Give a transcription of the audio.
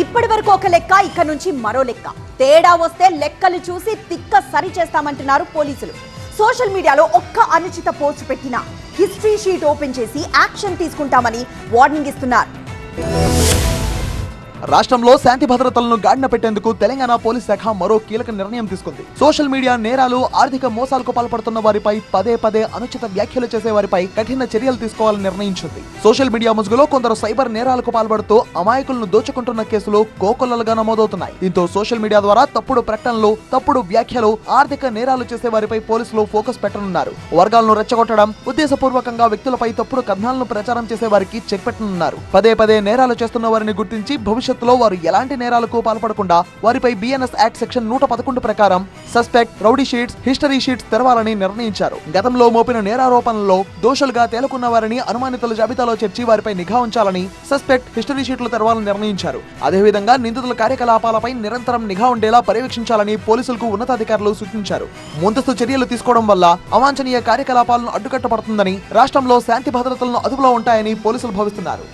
ఇప్పటి వరకు ఒక లెక్క, ఇక నుంచి మరో లెక్క. తేడా వస్తే లెక్కలు చూసి తిక్క సరి చేస్తామంటున్నారు పోలీసులు. సోషల్ మీడియాలో ఒక్క అనుచిత పోస్ట్ పెట్టినా హిస్టరీ షీట్ ఓపెన్ చేసి యాక్షన్ తీసుకుంటామని వార్నింగ్ ఇస్తున్నారు. రాష్ట్రంలో శాంతి భద్రతలను గాడిన పెట్టేందుకు తెలంగాణ పోలీస్ శాఖ మరో కీలక నిర్ణయం తీసుకుంది. సోషల్ మీడియా నేరాలు, ఆర్థిక మోసాలకు పాల్పడుతున్న వారిపై పదే పదే అనుచిత వ్యాఖ్యలు చేసే వారిపై కఠిన చర్యలు తీసుకోవాలని నిర్ణయించింది. సోషల్ మీడియా ముసుగులో కొందరు సైబర్ నేరాలకు పాల్పడుతూ అమాయకులను దోచుకుంటున్న కేసులు కోకొల్లలుగా నమోదవుతున్నాయి. దీంతో సోషల్ మీడియా ద్వారా తప్పుడు ప్రకటనలు, తప్పుడు వ్యాఖ్యలు, ఆర్థిక నేరాలు చేసే వారిపై పోలీసులు ఫోకస్ పెట్టనున్నారు. వర్గాలను రెచ్చగొట్టడం, ఉద్దేశపూర్వకంగా వ్యక్తులపై తప్పుడు కథనాలను ప్రచారం చేసే వారికి చెక్ పెట్టనున్నారు. పదే పదే నేరాలు చేస్తున్న వారిని గుర్తించి భవిష్యత్తులో వారు ఎలాంటి నేరాలకు పాల్పడకుండా వారిపై బిఎన్ఎస్ యాక్ట్ సెక్షన్ 111 ప్రకారం suspect, rowdy sheets, history sheets తెరవాలని నిర్ణయించారు. గతంలో మోపిన నేరారోపణల్లో దోషులుగా తేలుకున్న వారిని అనుమానితుల జాబితాలో చేర్చి వారిపై నిఘా ఉంచాలని, సస్పెక్ట్, హిస్టరీ షీట్లు తెరవాలని నిర్ణయించారు. అదేవిధంగా నిందితుల కార్యకలాపాలపై నిరంతరం నిఘా ఉండేలా పర్యవేక్షించాలని పోలీసులకు ఉన్నతాధికారులు సూచించారు. ముందస్తు చర్యలు తీసుకోవడం వల్ల అవాంఛనీయ కార్యకలాపాలను అడ్డుకట్టబడుతుందని, రాష్ట్రంలో శాంతి భద్రతలను అదుపులో ఉంటాయని పోలీసులు భావిస్తున్నారు.